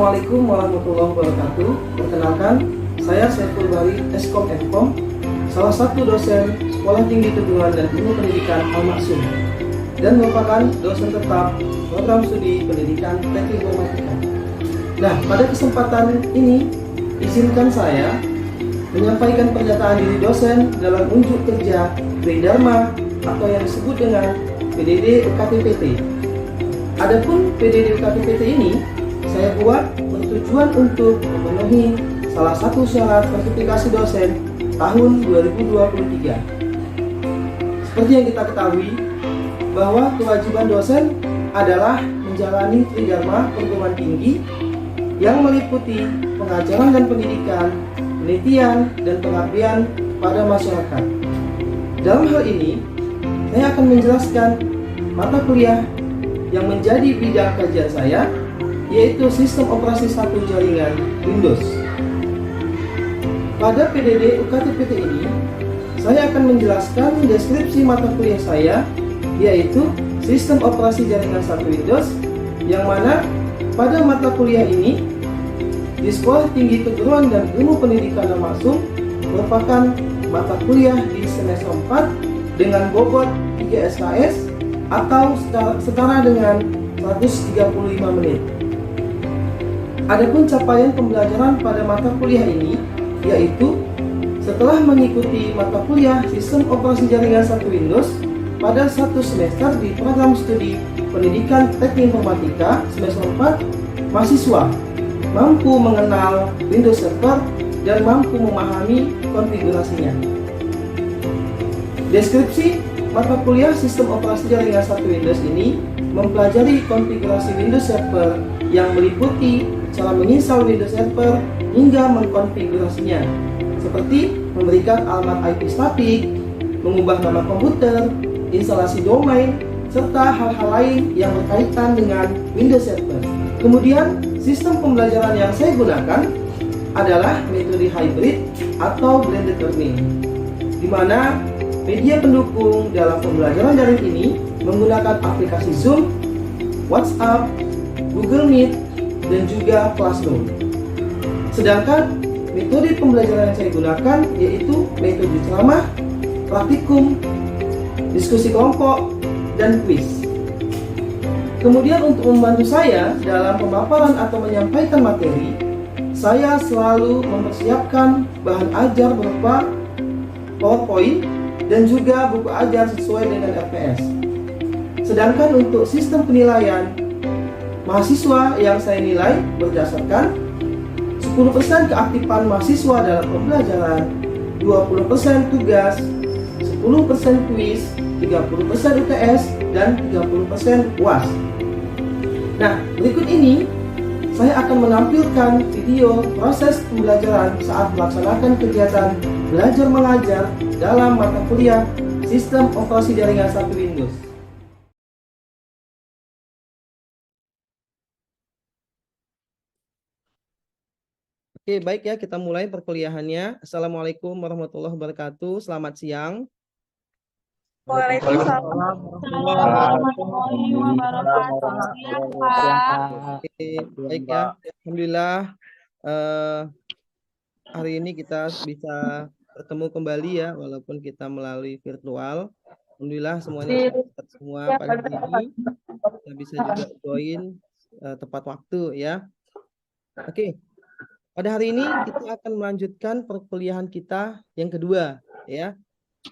Assalamualaikum warahmatullahi wabarakatuh. Perkenalkan, saya Saiful Bari, Eskom Fkom, salah satu dosen Sekolah Tinggi Keguruan dan Ilmu Pendidikan Al-Maksum, dan merupakan dosen tetap program studi pendidikan teknik informatika. Nah, pada kesempatan ini, izinkan saya menyampaikan pernyataan diri dosen dalam unjuk kerja Tridharma atau yang disebut dengan PDD UKT-PT. Adapun PDD UKT-PT ini saya buat bertujuan untuk memenuhi salah satu syarat sertifikasi dosen tahun 2023. Seperti yang kita ketahui bahwa kewajiban dosen adalah menjalani Tridharma perguruan tinggi yang meliputi pengajaran dan pendidikan, penelitian, dan pengabdian pada masyarakat. Dalam hal ini, saya akan menjelaskan mata kuliah yang menjadi bidang kajian saya, yaitu Sistem Operasi 1 Jaringan Windows. Pada PDD UKT-PT ini, saya akan menjelaskan deskripsi mata kuliah saya, yaitu Sistem Operasi Jaringan 1 Windows, yang mana pada mata kuliah ini di Sekolah Tinggi Keguruan dan Ilmu Pendidikan Al-Maksum merupakan mata kuliah di semester 4 dengan bobot 3 SKS atau setara dengan 135 menit. Adapun capaian pembelajaran pada mata kuliah ini, yaitu setelah mengikuti mata kuliah Sistem Operasi Jaringan 1 Windows pada satu semester di program studi Pendidikan Teknik Informatika semester 4, mahasiswa mampu mengenal Windows Server dan mampu memahami konfigurasinya. Deskripsi mata kuliah Sistem Operasi Jaringan 1 Windows ini mempelajari konfigurasi Windows Server yang meliputi cara menginstal Windows Server hingga mengkonfigurasinya, seperti memberikan alamat IP statik, mengubah nama komputer, instalasi domain, serta hal-hal lain yang berkaitan dengan Windows Server. Kemudian, sistem pembelajaran yang saya gunakan adalah metode hybrid atau blended learning, di mana media pendukung dalam pembelajaran daring ini menggunakan aplikasi Zoom, WhatsApp, Google Meet, dan juga Classroom. Sedangkan metode pembelajaran yang saya gunakan yaitu metode ceramah, praktikum, diskusi kelompok, dan kuis. Kemudian untuk membantu saya dalam pemaparan atau menyampaikan materi, saya selalu mempersiapkan bahan ajar berupa PowerPoint dan juga buku ajar sesuai dengan RPS. Sedangkan untuk sistem penilaian mahasiswa yang saya nilai berdasarkan 10% keaktifan mahasiswa dalam pembelajaran, 20% tugas, 10% kuis, 30% UTS, dan 30% UAS. Nah, berikut ini saya akan menampilkan video proses pembelajaran saat melaksanakan kegiatan belajar mengajar dalam mata kuliah Sistem Operasi Jaringan 1 Windows. Oke, baik ya, kita mulai perkuliahannya. Assalamualaikum warahmatullahi wabarakatuh. Selamat siang. Waalaikumsalam warahmatullahi wabarakatuh. Siang, Pak. Oke, baik ya. Alhamdulillah hari ini kita bisa bertemu kembali ya, walaupun kita melalui virtual. Alhamdulillah semuanya sehat semua pagi ini. Kita bisa juga join tepat waktu ya. Oke. Pada hari ini kita akan melanjutkan perkuliahan kita yang kedua ya.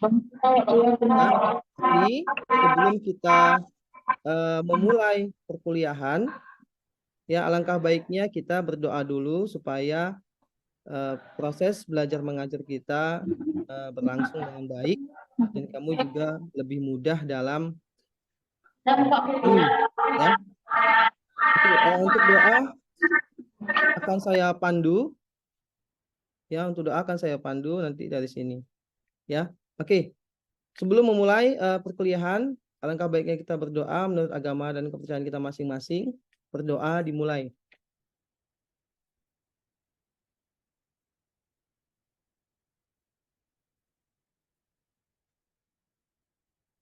Nah, tapi sebelum kita memulai perkuliahan, ya alangkah baiknya kita berdoa dulu supaya proses belajar mengajar kita berlangsung dengan baik dan kamu juga lebih mudah dalam ini ya. Oke, untuk doa akan saya pandu ya, untuk doa akan saya pandu nanti dari sini ya. Oke, sebelum memulai perkuliahan, alangkah baiknya kita berdoa menurut agama dan kepercayaan kita masing-masing. Berdoa dimulai.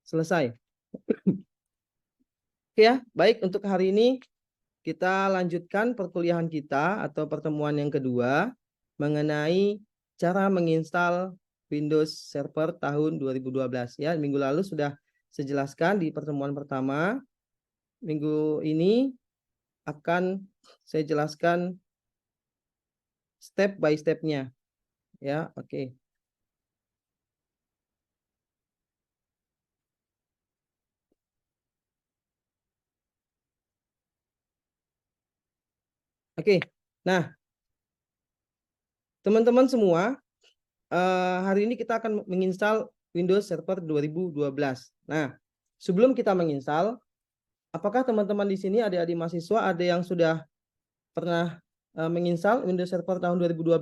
Selesai. Oke ya, baik untuk hari ini kita lanjutkan perkuliahan kita atau pertemuan yang kedua mengenai cara menginstal Windows Server tahun 2012 ya. Minggu lalu sudah saya jelaskan di pertemuan pertama. Minggu ini akan saya jelaskan step by stepnya ya. Oke. Oke. Nah, teman-teman semua, hari ini kita akan menginstal Windows Server 2012. Nah, sebelum kita menginstal, apakah teman-teman di sini adik-adik mahasiswa ada yang sudah pernah menginstal Windows Server tahun 2012?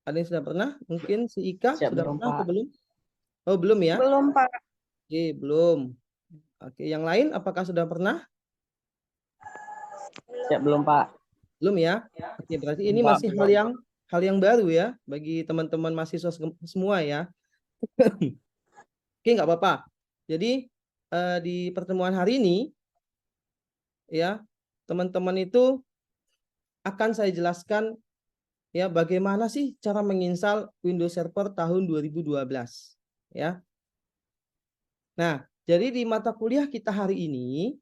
Ada yang sudah pernah? Mungkin si Ika Siap, sudah belum, pernah atau Pak. belum? Oh, belum ya? Belum, Pak. Oke, belum. Oke, yang lain apakah sudah pernah? Siap, belum, Pak. Belum ya? Oke, berarti ini Pak, masih belum. hal yang baru ya bagi teman-teman mahasiswa semua ya. Oke, nggak apa-apa. Jadi di pertemuan hari ini ya, teman-teman itu akan saya jelaskan ya bagaimana sih cara menginstal Windows Server tahun 2012 ya. Nah, jadi di mata kuliah kita hari ini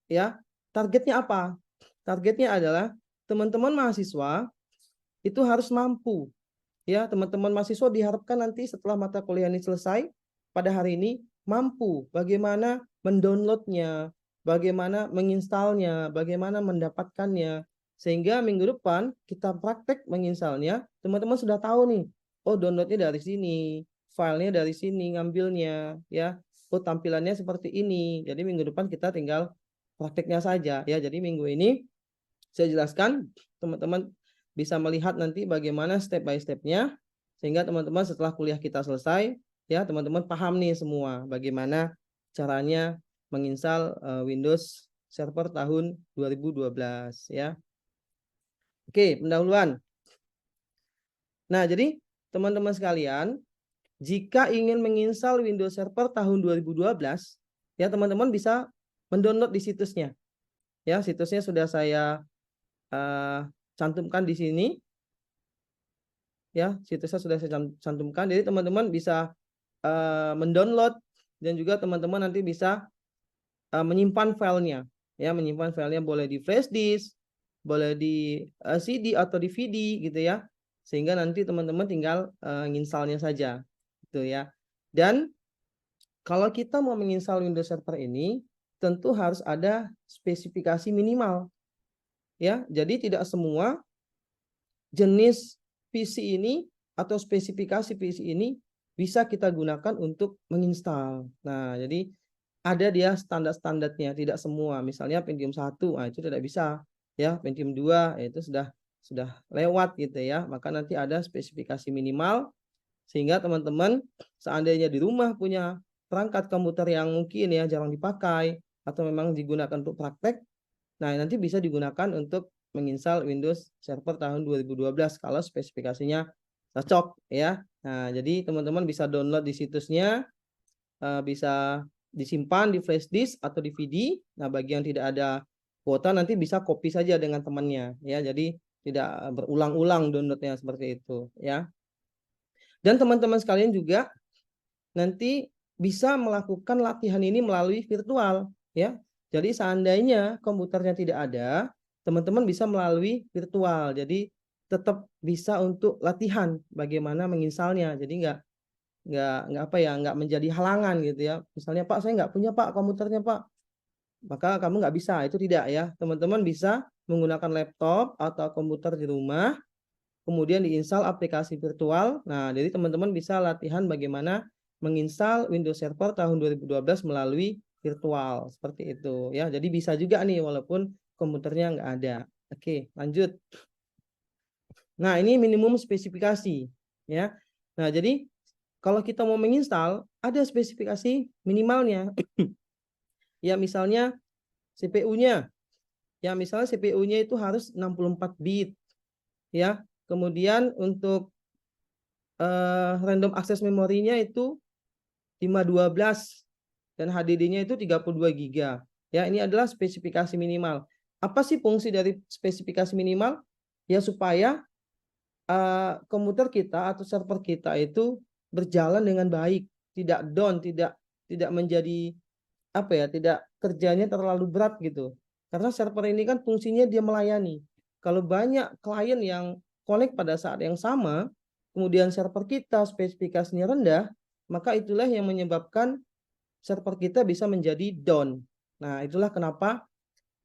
ya, targetnya apa? Targetnya adalah teman-teman mahasiswa itu harus mampu ya, teman-teman mahasiswa diharapkan nanti setelah mata kuliah ini selesai pada hari ini mampu bagaimana mendownloadnya, bagaimana menginstalnya, bagaimana mendapatkannya, sehingga minggu depan kita praktek menginstalnya, teman-teman sudah tahu nih, oh downloadnya dari sini, filenya dari sini ngambilnya ya, oh tampilannya seperti ini. Jadi minggu depan kita tinggal prakteknya saja ya. Jadi minggu ini saya jelaskan, teman-teman bisa melihat nanti bagaimana step by stepnya, sehingga teman-teman setelah kuliah kita selesai ya, teman-teman paham nih semua bagaimana caranya menginstal Windows Server tahun 2012 ya. Oke, pendahuluan. Nah, jadi teman-teman sekalian, jika ingin menginstal Windows Server tahun 2012 ya, teman-teman bisa mendownload di situsnya ya. Situsnya sudah saya cantumkan di sini ya, situsnya sudah saya cantumkan. Jadi teman-teman bisa mendownload dan juga teman-teman nanti bisa menyimpan filenya ya, menyimpan filenya boleh di flash disk, boleh di CD atau DVD gitu ya, sehingga nanti teman-teman tinggal menginstalnya saja gitu ya. Dan kalau kita mau menginstal Windows Server ini tentu harus ada spesifikasi minimal ya. Jadi tidak semua jenis PC ini atau spesifikasi PC ini bisa kita gunakan untuk menginstal. Nah, jadi ada dia standar-standarnya, tidak semua. Misalnya Pentium 1, itu tidak bisa. Ya, Pentium 2 itu sudah lewat gitu ya. Maka nanti ada spesifikasi minimal sehingga teman-teman seandainya di rumah punya perangkat komputer yang mungkin ya jarang dipakai atau memang digunakan untuk praktek, nah nanti bisa digunakan untuk menginstal Windows Server tahun 2012 kalau spesifikasinya cocok ya. Nah, jadi teman-teman bisa download di situsnya, bisa disimpan di flash disk atau DVD. Nah, bagi yang tidak ada kuota nanti bisa copy saja dengan temannya ya. Jadi tidak berulang-ulang downloadnya seperti itu ya. Dan teman-teman sekalian juga nanti bisa melakukan latihan ini melalui virtual ya. Jadi seandainya komputernya tidak ada, teman-teman bisa melalui virtual. Jadi tetap bisa untuk latihan bagaimana menginstalnya. Jadi nggak apa ya, nggak menjadi halangan gitu ya. Misalnya Pak, saya nggak punya Pak komputernya Pak, maka kamu nggak bisa. Itu tidak ya. Teman-teman bisa menggunakan laptop atau komputer di rumah, kemudian diinstal aplikasi virtual. Nah, jadi teman-teman bisa latihan bagaimana menginstal Windows Server tahun 2012 melalui virtual seperti itu ya. Jadi bisa juga nih walaupun komputernya nggak ada. Oke, lanjut. Nah, ini minimum spesifikasi ya. Nah, jadi kalau kita mau menginstal ada spesifikasi minimalnya. Ya, misalnya CPU-nya. Ya, misalnya CPU-nya itu harus 64 bit ya. Kemudian untuk random access memorinya itu 512 dan HDD-nya itu 32 GB. Ya, ini adalah spesifikasi minimal. Apa sih fungsi dari spesifikasi minimal? Ya supaya komputer kita atau server kita itu berjalan dengan baik, tidak down, tidak menjadi apa ya, tidak kerjanya terlalu berat gitu. Karena server ini kan fungsinya dia melayani. Kalau banyak klien yang connect pada saat yang sama, kemudian server kita spesifikasinya rendah, maka itulah yang menyebabkan server kita bisa menjadi down. Nah, itulah kenapa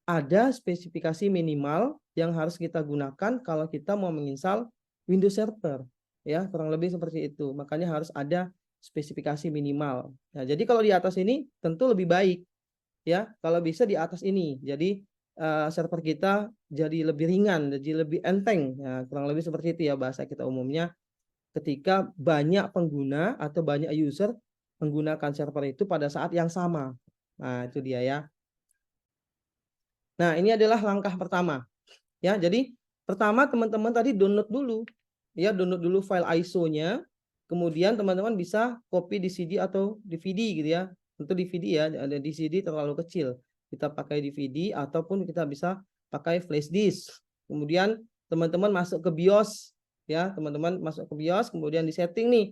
ada spesifikasi minimal yang harus kita gunakan kalau kita mau menginstal Windows Server. Ya, kurang lebih seperti itu. Makanya harus ada spesifikasi minimal. Nah, jadi kalau di atas ini tentu lebih baik. Ya, kalau bisa di atas ini. Jadi server kita jadi lebih ringan, jadi lebih enteng. Nah, kurang lebih seperti itu ya bahasa kita umumnya. Ketika banyak pengguna atau banyak user menggunakan server itu pada saat yang sama. Nah, itu dia ya. Nah, ini adalah langkah pertama. Ya, jadi pertama teman-teman tadi download dulu. Ya, download dulu file ISO-nya. Kemudian teman-teman bisa copy di CD atau DVD gitu ya. Tentu DVD ya, ada di CD terlalu kecil. Kita pakai DVD ataupun kita bisa pakai flash disk. Kemudian teman-teman masuk ke BIOS ya, teman-teman masuk ke BIOS kemudian di setting nih.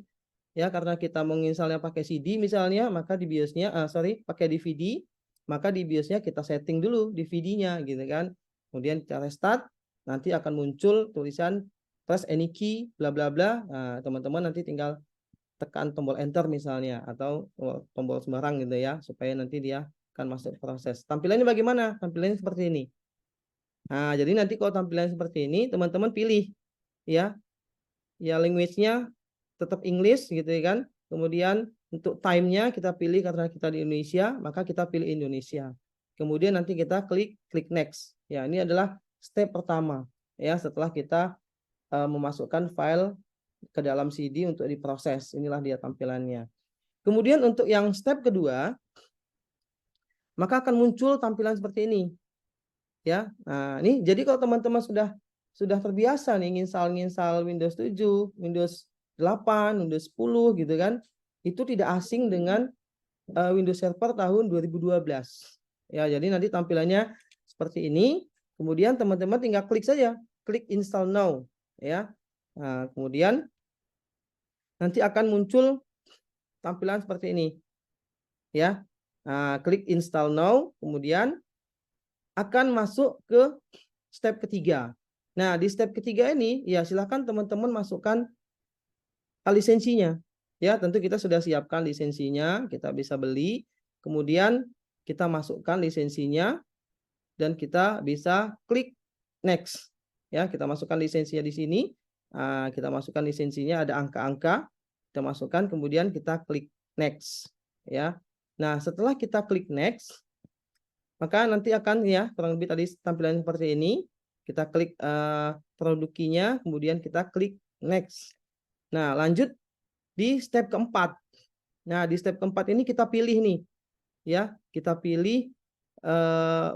Ya, karena kita menginstalnya pakai CD misalnya, maka di BIOS-nya pakai DVD, maka di BIOS-nya kita setting dulu DVD-nya gitu kan. Kemudian kita restart, nanti akan muncul tulisan press any key bla bla bla. Nah, teman-teman nanti tinggal tekan tombol enter misalnya atau tombol sembarang gitu ya, supaya nanti dia akan masuk proses. Tampilannya bagaimana? Tampilannya seperti ini. Nah, jadi nanti kalau tampilannya seperti ini, teman-teman pilih ya. Ya, language-nya tetap English gitu ya kan. Kemudian untuk time-nya kita pilih karena kita di Indonesia, maka kita pilih Indonesia. Kemudian nanti kita klik next. Ya, ini adalah step pertama ya setelah kita memasukkan file ke dalam CD untuk diproses. Inilah dia tampilannya. Kemudian untuk yang step kedua, maka akan muncul tampilan seperti ini. Ya. Nah, ini jadi kalau teman-teman sudah terbiasa nih nginstal Windows 7, Windows 8, Windows 10 gitu kan. Itu tidak asing dengan Windows Server tahun 2012. Ya, jadi nanti tampilannya seperti ini. Kemudian teman-teman tinggal klik saja, klik install now ya. Nah, kemudian nanti akan muncul tampilan seperti ini. Ya. Nah, klik install now, kemudian akan masuk ke step ketiga. Nah, di step ketiga ini ya silahkan teman-teman masukkan lisensinya. Ya, tentu kita sudah siapkan lisensinya, kita bisa beli. Kemudian kita masukkan lisensinya dan kita bisa klik next. Ya, kita masukkan lisensinya di sini. Kita masukkan lisensinya ada angka-angka. Kita masukkan kemudian kita klik next. Ya. Nah, setelah kita klik next, maka nanti akan ya kurang lebih tadi tampilan seperti ini. Kita klik produk key-nya, kemudian kita klik next. Nah, lanjut di step keempat. Nah, di step keempat ini kita pilih nih. Ya, kita pilih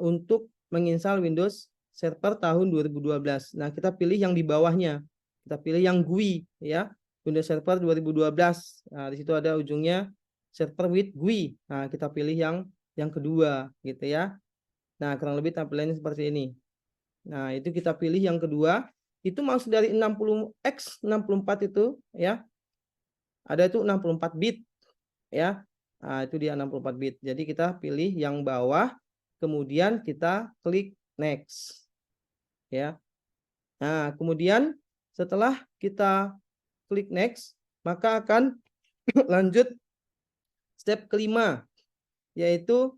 untuk menginstal Windows Server tahun 2012. Nah, kita pilih yang di bawahnya. Kita pilih yang GUI ya. Windows Server 2012. Nah, di situ ada ujungnya server with GUI. Nah, kita pilih yang kedua gitu ya. Nah, kurang lebih tampilannya seperti ini. Nah, itu kita pilih yang kedua. Itu maksud dari 60X 64 itu ya. Ada itu 64 bit ya. Nah, itu dia 64 bit. Jadi kita pilih yang bawah, kemudian kita klik next. Ya. Nah, kemudian setelah kita klik next, maka akan lanjut step kelima, yaitu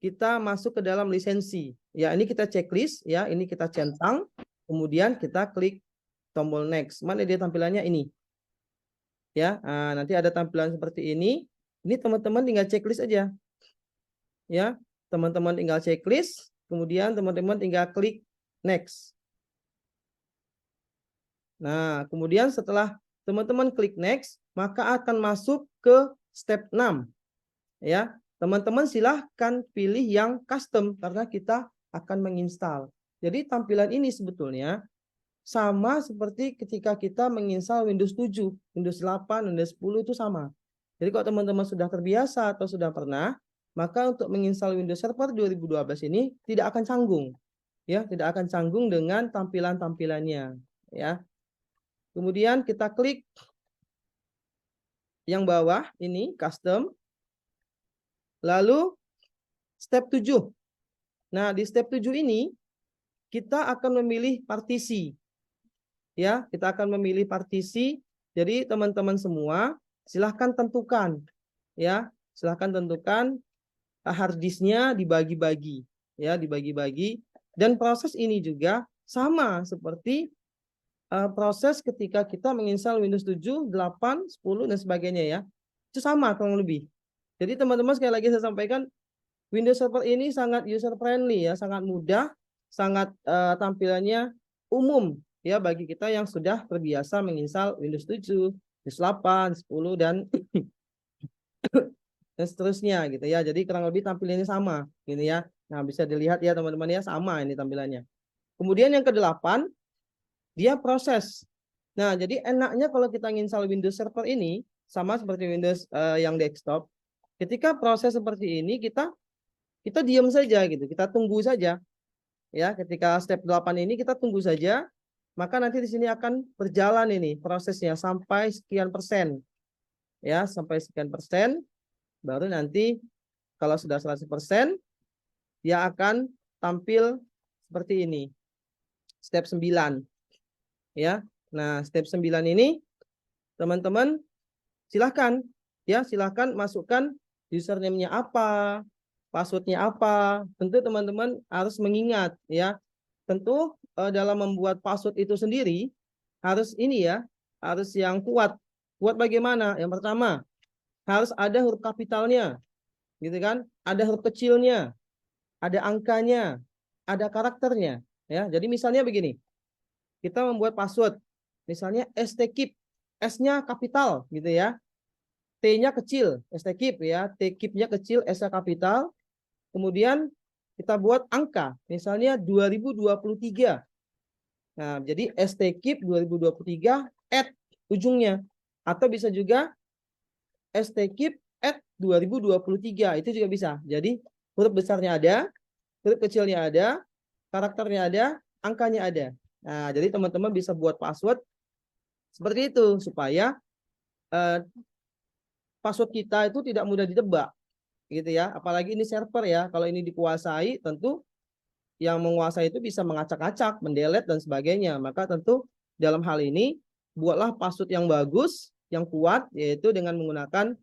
kita masuk ke dalam lisensi. Ya, ini kita checklist ya, ini kita centang, kemudian kita klik tombol next. Mana dia tampilannya ini? Ya, nanti ada tampilan seperti ini. Ini teman-teman tinggal checklist aja. Ya, teman-teman tinggal checklist, kemudian teman-teman tinggal klik next. Nah, kemudian setelah teman-teman klik next, maka akan masuk ke step 6. Ya, teman-teman silahkan pilih yang custom karena kita akan menginstal. Jadi tampilan ini sebetulnya sama seperti ketika kita menginstal Windows 7, Windows 8, Windows 10 itu sama. Jadi kalau teman-teman sudah terbiasa atau sudah pernah, maka untuk menginstal Windows Server 2012 ini tidak akan canggung, ya, tidak akan canggung dengan tampilan-tampilannya, ya. Kemudian kita klik yang bawah ini custom, lalu step 7. Nah, di step 7 ini kita akan memilih partisi, ya, kita akan memilih partisi. Jadi teman-teman semua silahkan tentukan, ya, silahkan tentukan hard disknya dibagi-bagi, ya, dibagi-bagi. Dan proses ini juga sama seperti proses ketika kita menginstal Windows 7, 8, 10 dan sebagainya, ya. Itu sama kurang lebih. Jadi teman-teman sekali lagi saya sampaikan Windows Server ini sangat user friendly, ya, sangat mudah, sangat tampilannya umum, ya, bagi kita yang sudah terbiasa menginstal Windows 7, Windows 8, 10 dan seterusnya gitu, ya. Jadi kurang lebih tampilannya sama gitu, ya. Nah, bisa dilihat ya teman-teman, ya, sama ini tampilannya. Kemudian yang ke-8 dia proses. Nah, jadi enaknya kalau kita nginstal Windows Server ini sama seperti Windows yang desktop. Ketika proses seperti ini kita diam saja gitu, kita tunggu saja, ya. Ketika step 8 ini kita tunggu saja, maka nanti di sini akan berjalan ini prosesnya sampai sekian persen, ya, sampai sekian persen. Baru nanti kalau sudah 100% dia akan tampil seperti ini. Step 9, ya. Nah, step 9 ini teman-teman silahkan, ya, silahkan masukkan username-nya apa, password-nya apa. Tentu teman-teman harus mengingat, ya. Tentu dalam membuat password itu sendiri harus ini, ya, harus yang kuat. Kuat bagaimana? Yang pertama, harus ada huruf kapitalnya, gitu kan? Ada huruf kecilnya, ada angkanya, ada karakternya, ya. Jadi misalnya begini, kita membuat password, misalnya STKeep, S-nya kapital, gitu ya. T-nya kecil, STKeep, ya. T-keep-nya kecil, S-nya kapital. Kemudian kita buat angka, misalnya 2023. Nah, jadi STKeep 2023 at ujungnya. Atau bisa juga STKeep at 2023, itu juga bisa. Jadi huruf besarnya ada, huruf kecilnya ada, karakternya ada, angkanya ada. Nah, jadi teman-teman bisa buat password seperti itu supaya eh, password kita itu tidak mudah ditebak, gitu ya. Apalagi ini server, ya. Kalau ini dikuasai, tentu yang menguasai itu bisa mengacak-acak, mendelete dan sebagainya. Maka tentu dalam hal ini buatlah password yang bagus, yang kuat, yaitu dengan menggunakan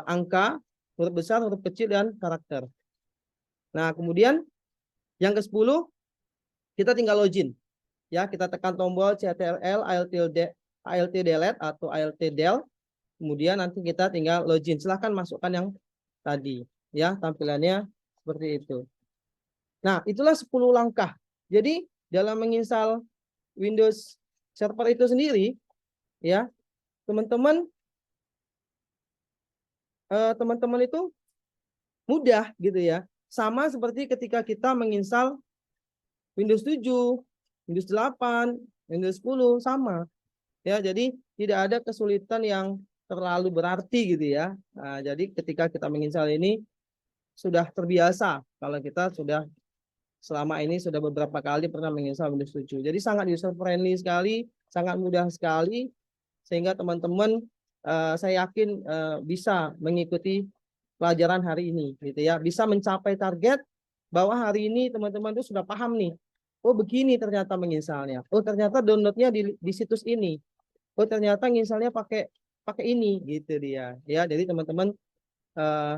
angka, huruf besar, huruf kecil dan karakter. Nah, kemudian yang ke-10 kita tinggal login. Ya, kita tekan tombol CTRL ALT delete atau ALT del. Kemudian nanti kita tinggal login. Silahkan masukkan yang tadi, ya, tampilannya seperti itu. Nah, itulah 10 langkah. Jadi dalam menginstal Windows Server itu sendiri, ya, teman-teman itu mudah gitu, ya. Sama seperti ketika kita menginstal Windows 7, Windows 8, Windows 10 sama. Ya, jadi tidak ada kesulitan yang terlalu berarti gitu, ya. Nah, jadi ketika kita menginstal ini sudah terbiasa kalau kita sudah selama ini sudah beberapa kali pernah menginstal Windows 7. Jadi sangat user friendly sekali, sangat mudah sekali, sehingga teman-teman saya yakin bisa mengikuti pelajaran hari ini, gitu ya. Bisa mencapai target bahwa hari ini teman-teman itu sudah paham nih. Oh, begini ternyata menginstalnya. Oh, ternyata downloadnya di situs ini. Oh, ternyata nginstalnya pakai pakai ini, gitu dia. Ya, jadi teman-teman eh,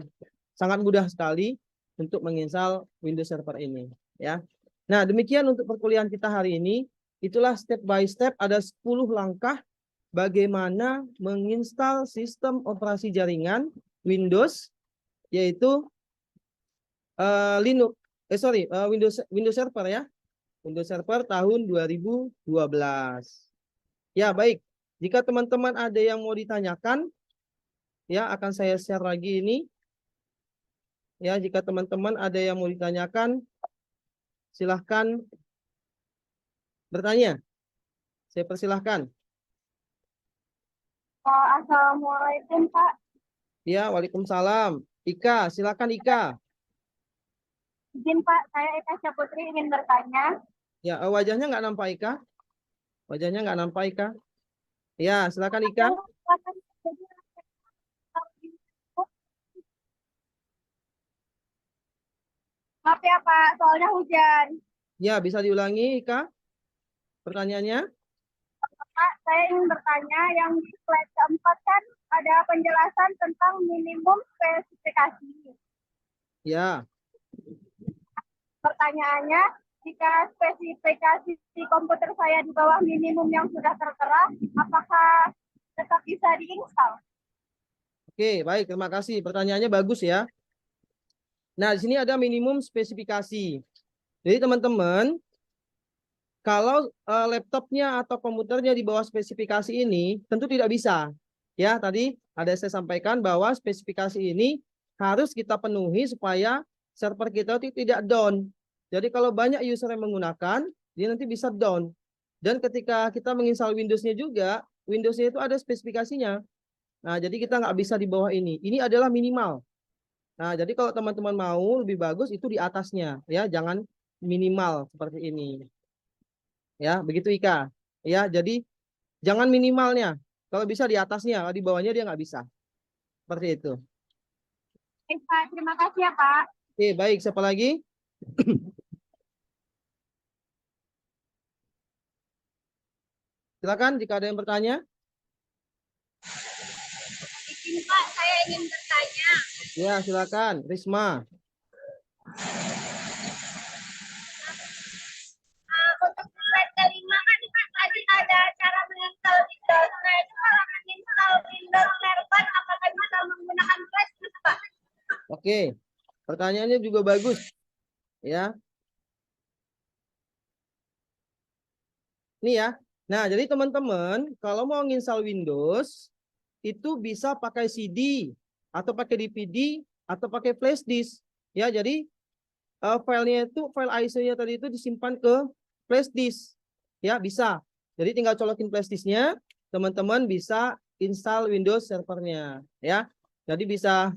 sangat mudah sekali untuk menginstal Windows Server ini, ya. Nah, demikian untuk perkuliahan kita hari ini. Itulah step by step, ada 10 langkah bagaimana menginstal sistem operasi jaringan Windows, yaitu Linux, Windows Server, ya. Windows Server tahun 2012. Ya, baik. Jika teman-teman ada yang mau ditanyakan, ya, akan saya share lagi ini. Ya, jika teman-teman ada yang mau ditanyakan, silahkan bertanya. Saya persilahkan. Assalamualaikum, Pak. Ya, waalaikumsalam. Ika, silakan Ika. Izin Pak, saya Eka Syaputri ingin bertanya. Ya, wajahnya nggak nampak Ika. Wajahnya nggak nampak Ika. Ya, silakan Ika. Maaf ya Pak, soalnya hujan. Ya, bisa diulangi Ika pertanyaannya. Pak, saya ingin bertanya yang di slide keempat kan ada penjelasan tentang minimum spesifikasi. Ya, Pertanyaannya, jika spesifikasi di komputer saya di bawah minimum yang sudah tertera, apakah tetap bisa diinstal? oke, baik, terima kasih. Pertanyaannya bagus ya. Nah, di sini ada minimum spesifikasi. Jadi teman-teman, kalau laptopnya atau komputernya di bawah spesifikasi ini, tentu tidak bisa. Ya, tadi ada saya sampaikan bahwa spesifikasi ini harus kita penuhi supaya server kita itu tidak down. Jadi kalau banyak user yang menggunakan, dia nanti bisa down. Dan ketika kita menginstal Windows-nya juga, Windows-nya itu ada spesifikasinya. Nah, jadi kita nggak bisa di bawah ini. Ini adalah minimal. Nah, jadi kalau teman-teman mau lebih bagus itu di atasnya, ya, jangan minimal seperti ini. Ya, begitu Ika. Ya, jadi jangan minimalnya. Kalau bisa di atasnya, kalau di bawahnya dia nggak bisa. Seperti itu. Oke, Pak. Terima kasih ya Pak. Oke, baik. Siapa lagi? Silakan jika ada yang bertanya. Izin Pak, saya ingin bertanya. Ya, silakan. Risma. Untuk slide kelima kan Pak, tadi ada cara menginstal Windows. Nah, itu kalau menginstal Windows Server, apakah bisa menggunakan flash disk, Pak? Oke. Pertanyaannya juga bagus. Ya. Ini ya. Nah, jadi teman-teman, kalau mau nginstal Windows, itu bisa pakai CD, atau pakai DVD, atau pakai flash disk. Ya, jadi filenya itu, file ISO-nya tadi itu disimpan ke flash disk. Ya, bisa. Jadi tinggal colokin flash disknya, teman-teman bisa install Windows servernya. Ya, jadi bisa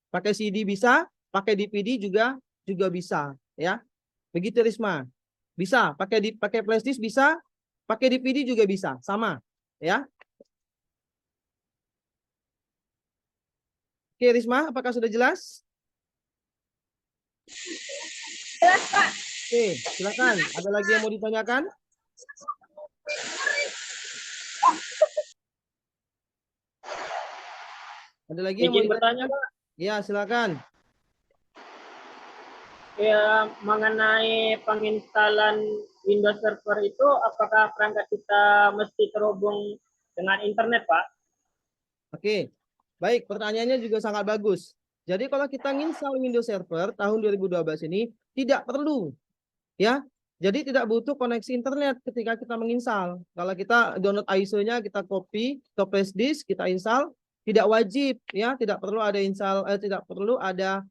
pakai CD bisa, pakai DVD juga bisa. Ya, begitu Risma. Bisa, pakai flash disk bisa, pakai DVD juga bisa, sama. Ya. Oke, Risma, apakah sudah jelas? Jelas, Pak. Oke, silakan. Ada lagi yang mau ditanyakan? Ada lagi yang mau Izin bertanya, ditanyakan? Pak. Ya, silakan. Ya, mengenai penginstalan Windows Server itu, apakah perangkat kita mesti terhubung dengan internet, Pak? Oke, baik. Pertanyaannya juga sangat bagus. Jadi kalau kita nginstal Windows Server tahun 2012 ini tidak perlu, ya. Jadi tidak butuh koneksi internet ketika kita menginstal. Kalau kita download ISO-nya, kita copy ke flash disk, kita install, tidak wajib, ya. Tidak perlu ada tidak perlu ada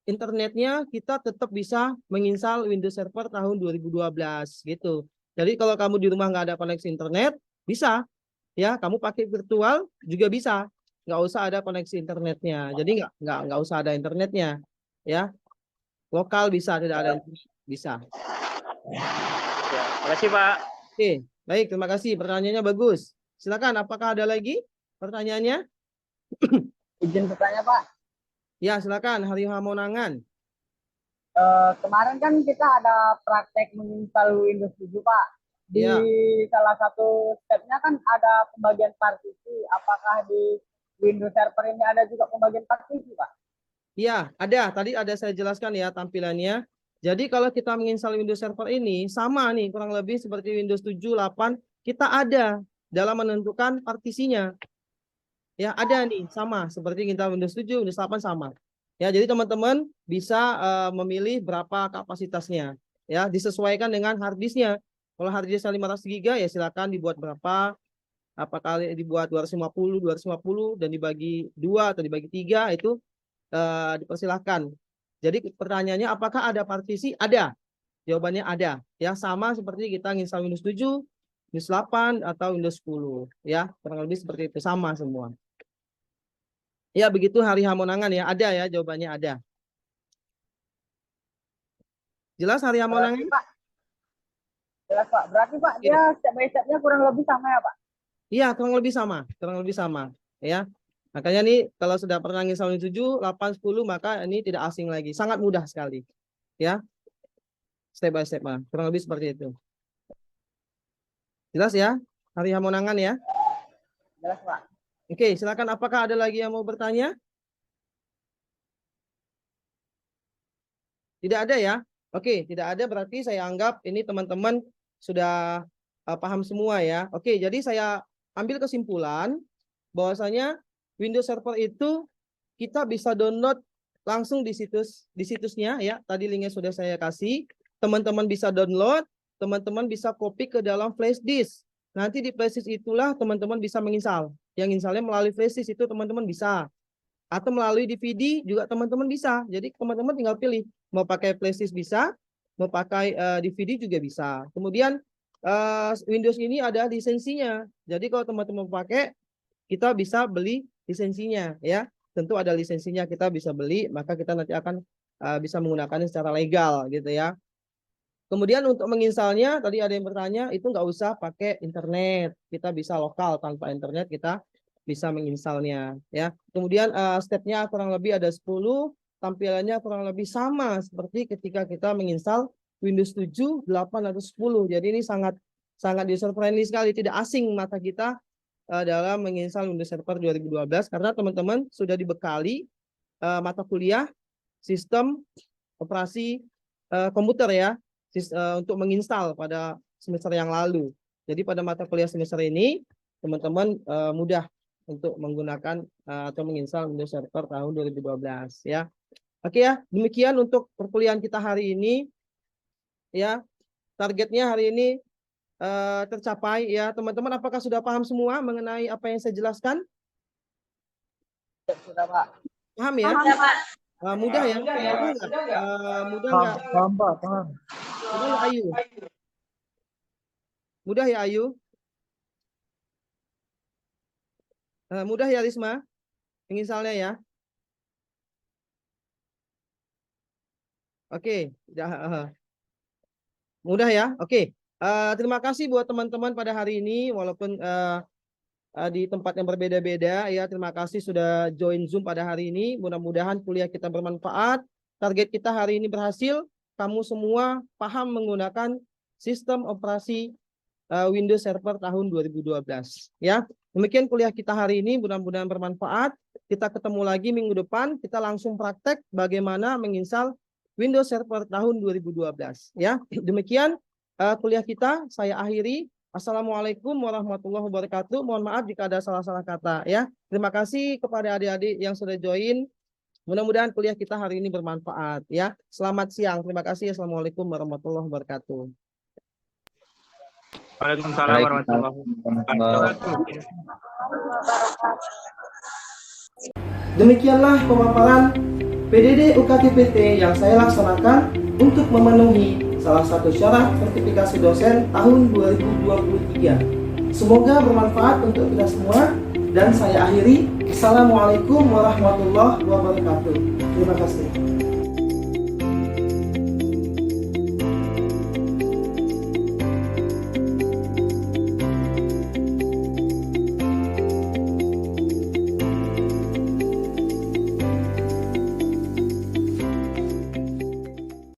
internetnya, kita tetap bisa menginstal Windows Server tahun 2012 gitu. Jadi kalau kamu di rumah nggak ada koneksi internet, bisa. Ya, kamu pakai virtual juga bisa, nggak usah ada koneksi internetnya. Jadi nggak usah ada internetnya, ya. Lokal bisa, tidak ada internet bisa. Ya, makasih, Pak. Oke, baik, terima kasih. Pertanyaannya bagus. Silakan, apakah ada lagi pertanyaannya? Izin bertanya Pak, Ya, silakan. Hari Hamonangan. kemarin kan kita ada praktek menginstal Windows 7 Pak. Di Ya. salah satu stepnya kan ada pembagian partisi. Apakah di Windows Server ini ada juga pembagian partisi Pak? Iya, ada. Tadi ada saya jelaskan ya tampilannya. Jadi kalau kita menginstal Windows Server ini sama nih kurang lebih seperti Windows 7, 8, kita ada dalam menentukan partisinya. Ya, ada nih sama seperti kita Windows 7, Windows 8 sama. Ya, jadi teman-teman bisa memilih berapa kapasitasnya. Ya, disesuaikan dengan hard disknya. Kalau hard disknya 500 GB ya silakan dibuat berapa. Apakah dibuat 250 dan dibagi 2 atau dibagi 3 itu dipersilahkan. Jadi pertanyaannya apakah ada partisi? Ada. Jawabannya ada. Ya, sama seperti kita install Windows 7, Windows 8 atau Windows 10 ya. Kurang lebih seperti itu, sama semua. Ya, begitu Hari Hamonangan ya. Ada ya, jawabannya ada. Jelas Hari Hamonangan? Berarti Pak, jelas Pak. Berarti Pak, dia step by stepnya kurang lebih sama ya Pak? Iya, kurang lebih sama. Kurang lebih sama. Ya. Makanya nih, kalau sudah pernah nginstal Windows 7, 8, 10, maka ini tidak asing lagi. Sangat mudah sekali. Ya. Step by step. Kurang lebih seperti itu. Jelas ya? Hari Hamonangan ya. Jelas Pak. Oke, silakan. Apakah ada lagi yang mau bertanya? Tidak ada ya? Oke, tidak ada berarti saya anggap ini teman-teman sudah paham semua ya. Oke, jadi saya ambil kesimpulan bahwasanya Windows Server itu kita bisa download langsung di situsnya ya. Tadi linknya sudah saya kasih. Teman-teman bisa download, teman-teman bisa copy ke dalam flash disk. Nanti di flash disk itulah teman-teman bisa menginstal. Yang instalnya melalui flash disk itu teman-teman bisa. Atau melalui DVD juga teman-teman bisa. Jadi teman-teman tinggal pilih. Mau pakai flash disk bisa, mau pakai DVD juga bisa. Kemudian Windows ini ada lisensinya. Jadi kalau teman-teman pakai, kita bisa beli lisensinya ya. Tentu ada lisensinya, kita bisa beli, maka kita nanti akan bisa menggunakannya secara legal gitu ya. Kemudian untuk menginstalnya, tadi ada yang bertanya, itu nggak usah pakai internet. Kita bisa lokal tanpa internet, kita bisa menginstalnya ya. Kemudian stepnya kurang lebih ada 10, tampilannya kurang lebih sama seperti ketika kita menginstal Windows 7, 8 atau 10. Jadi ini sangat user friendly sekali, tidak asing mata kita dalam menginstal Windows Server 2012 karena teman-teman sudah dibekali mata kuliah sistem operasi komputer ya untuk menginstal pada semester yang lalu. Jadi pada mata kuliah semester ini teman-teman mudah untuk menggunakan atau menginstal Windows Server tahun 2012 ya. Oke ya, demikian untuk perkuliahan kita hari ini ya. Targetnya hari ini tercapai ya. Teman-teman apakah sudah paham semua mengenai apa yang saya jelaskan? Sudah Pak. Paham ya? Mudah ya? Mudah nggak? Paham Pak, paham. Mudah ya Ayu? Mudah ya Ayu? Mudah ya Risma? Menginsalnya ya? Oke, mudah ya? Oke. Terima kasih buat teman-teman pada hari ini, walaupun di tempat yang berbeda-beda ya. Terima kasih sudah join Zoom pada hari ini. Mudah-mudahan kuliah kita bermanfaat. Target kita hari ini berhasil. Kamu semua paham menggunakan sistem operasi Windows Server tahun 2012 ya. Demikian kuliah kita hari ini, mudah-mudahan bermanfaat. Kita ketemu lagi minggu depan, kita langsung praktek bagaimana menginstal Windows Server tahun 2012 ya. Demikian kuliah kita saya akhiri. Assalamualaikum warahmatullahi wabarakatuh. Mohon maaf jika ada salah-salah kata ya. Terima kasih kepada adik-adik yang sudah join. Mudah-mudahan kuliah kita hari ini bermanfaat ya. Selamat siang. Terima kasih. Assalamualaikum warahmatullahi wabarakatuh. Waalaikumsalam warahmatullahi wabarakatuh. Demikianlah pemaparan PDD UKTPT yang saya laksanakan untuk memenuhi salah satu syarat sertifikasi dosen tahun 2023. Semoga bermanfaat untuk kita semua dan saya akhiri. Assalamualaikum warahmatullahi wabarakatuh. Terima kasih.